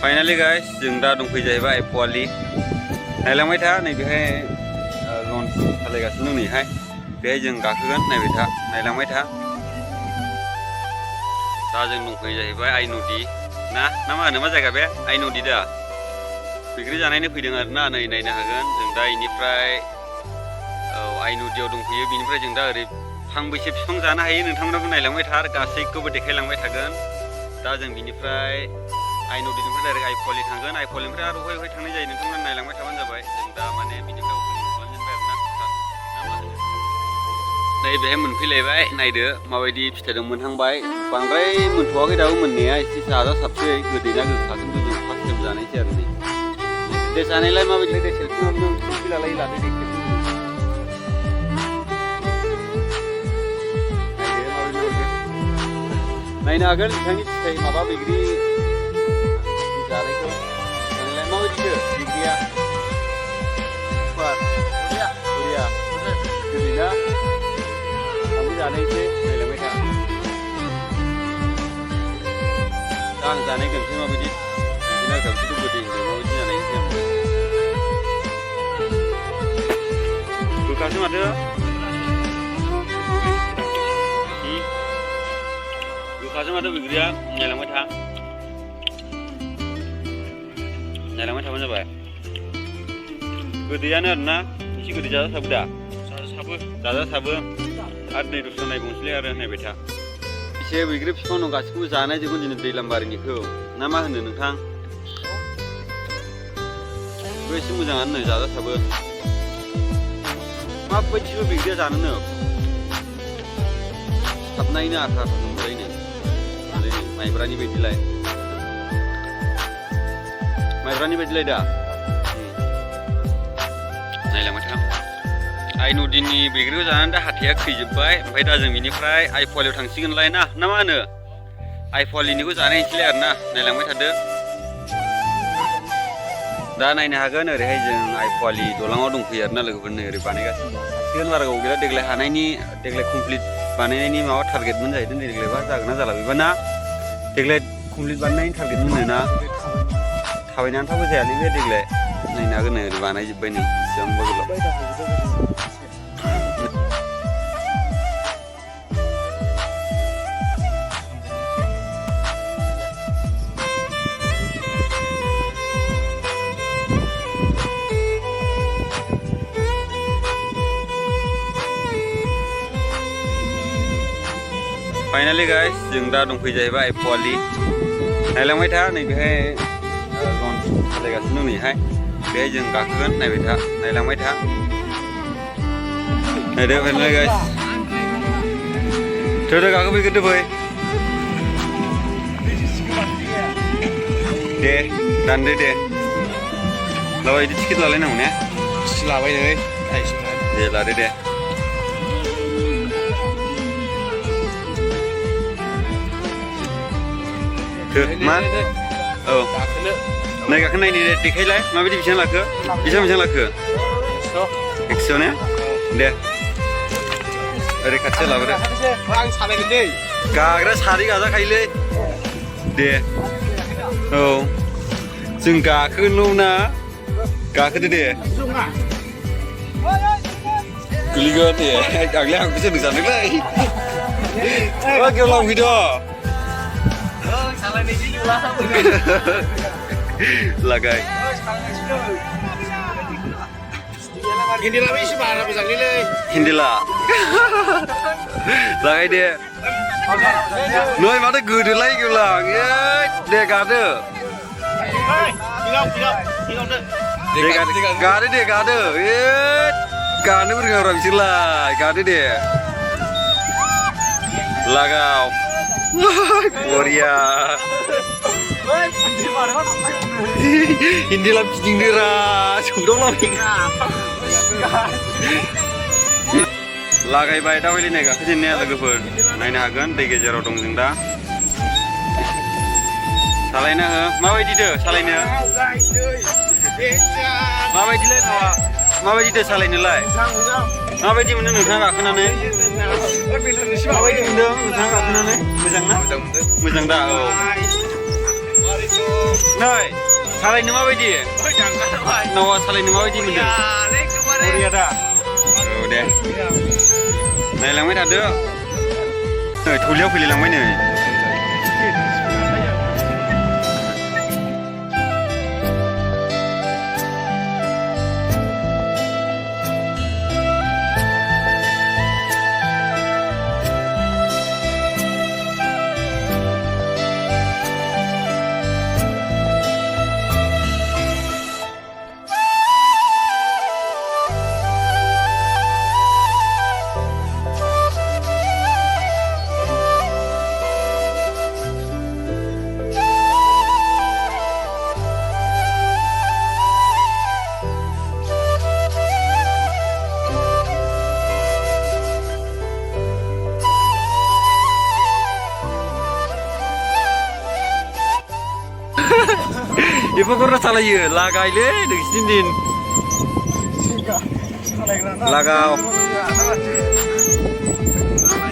finally guys जों दा दंफै जाहैबाय पवालि नायलांबाय था नैबेहाय लन्च सालायगासिनो दं नैहाय बेहाय जों गाखोगोन नायबाय था नायलांबाय था दा जों दंफै जाहैबाय आइ नदि ना मा होनो मा जायगा बे आइ नदि दा पिकनिक जानायनो फैदों आरोना नै नायनो हागोन जों दा इनिफ्राय आइ नदियाव दंफैयो बिनिफ्राय जों दा ओरै फांबैसे बिफां जानो हायो नोंथांमोनाबो नायलांबाय था गासैखौबो देखायलांबाय थागोन दा जों बिनिफ्राय आइ नदिनिफ्राय डाइरेक्ट आइ पवालि थांगोन आइ पवालिनिफ्राय आरो हय हय थांनाय जायो नोंथांमोना नायलांबाय थाबानो जाबाय जों दा माने बिनिफ्राय अपेनिं खालामजेनबाय आरोना नै बेहाय मोनफैलायबाय नायदो माबायदि फिथाइ दं मोनहांबाय बांद्राय मोनथ'वाखै दाबो मोननाया एसे जाजासाबसै गोदैना गोखाखौबो जों फार्स्ट टाइम जानायसै आरो नै दे जानायलाय माबायदि दे सेलफि लालाय लादो दे नायनो हागोन बिथांनि फिथाइ माबा बैग्रि जानायखौ जानायलाय माबायदिथो बैग्रिया बरिया गोदैना आंबो जानायसै नायलांबाय था दा आं जानाय गोनसै माबायदि बिदिनो गाबसैथ' गोदै होनदों माबायदि जानायसै आं गोखासो माथो गोखासो माथो बैग्रिया नायलांबाय थाबानो जाबाय गोदैयानो आरोना एसे गोदै जाजासाबो दा जाजासाबो आरो दै दस्रा नायबावनोसैलै आरो नायबाय था एसे बैग्रि बिफां दं गासैखौबो जानाय जोबगोन दिनै दैलामबारिनिखौ ना मा होनो नोंथां बे एसे मोजाङानो नै जाजासाबो माबायदिबो बैग्रिया जानोनो थाबनायनो आथा मोनबायनो माइब्रानि बायदिलाय दा नायलांबाय था आइ नदिनि बैग्रिखौ जानानै दा हाथाया खैजोब्बाय ओमफ्राय दा जों बिनिफ्राय आइ पवालियाव थांसिगोनलाय ना मा होनो आइ पवालिनिखौ जानायसैलाय आरोना नायलांबाय थादो दा नायनो हागोन ओरैहाय जों आइ पवालि दलाङाव दंफैयो आरोना लोगोफोर नै ओरै बानायगासिनो दं हासिगोन बारा गोबाव गैला देग्लाय कमप्लिट बानायनायनि माबा टारगेटमोन जाहैदों देग्लायबा जागोन ना जाला बेबा ना देग्लाय कमप्लिट बानायनायनि टारगेटमोन ना थाबायनो आन्थाबो जायालै बे देग्लाय नायनो हागोन नै ओरै बानायजोब्बाय नै बेसेबांबा गोलाव फाइनाली गाइस जों दा दंफै जाहैबाय आइ पवालि नायलांबाय था नैबेहाय लन्च सालायगासिनो दं नैहाय बेहाय जों गाखोगोन नायबाय था नायलांबाय था नायदो फाइनाली गाइस थोदो गाखोफैग्रोदो फै दे दानदो दे लाबाय बिदि टिकेट लालायनांगौ ने लाबाय नै दे लादो दे मा औ नाय गाखो नायनि देखायलाय माबायदि बेसेबां लाखो बेसेबां लाखो 100 ने दे ओरै खाथियाव लाबोदो आं सालायगोन दै गाग्रा सानै गाजाखायोलै दे औ जों गाखोगोनल' ना गाखोदो दे गोलैगोन दे आगोलै आंखौ जों जादोंलै गेवलां फैद' लागाय हिन्दिलाबो एसे बारा मोजांलै हिन्दिला लागाय दे नै माथो गोदोलाय गेवलां दे गादो गादो दे गादो गानो रोङाब्रा बिसोरलाय गादो दे लागाव बरिया हिन्दिला फिदिंदोरा सौदावलाबाय लागायबाय दा हयलै नै गाखोजेननाया लोगोफोर नायनो हागोन दै गेजेराव दं जों दा सालायना हो माबायदिथो सालायनो माबायदिलाय थावा माबायदिथो सालायनोलाय माबायदि मोनो नोंथाङा गाखोनानै माबायदि मोनदों नोंथाङा गाखोनानै मोजां ना मोजां दा औ नै सालायनो माबायदि नावा सालायनो माबायदि मोनदों बरिया दा औ दे नायलांबाय थादो नै थौलियाव फैलायलांबाय नै बेफोरखौनो सालायो लागायलै नोंसिनि दिन लागाव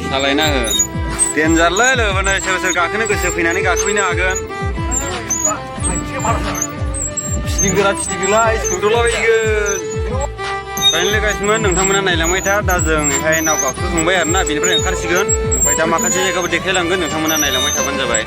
सालायना हो देन्जारलै लोगोफोरनो सोर सोर गाखोनो गोसो फैनानै गाखोफैनो हागोन फिथिंदोलाय सौदुलाबायगोन फाइनालि गाइसमोन नोंथांमोना नायलांबाय था दा जों बेहाय नाव गाखोखांबाय आरोना बेनिफ्राय ओंखारसिगोन ओमफ्राय दा माखासे जायगाबो देखायलांगोन नोंथांमोना नायलांबाय थाबानो जाबाय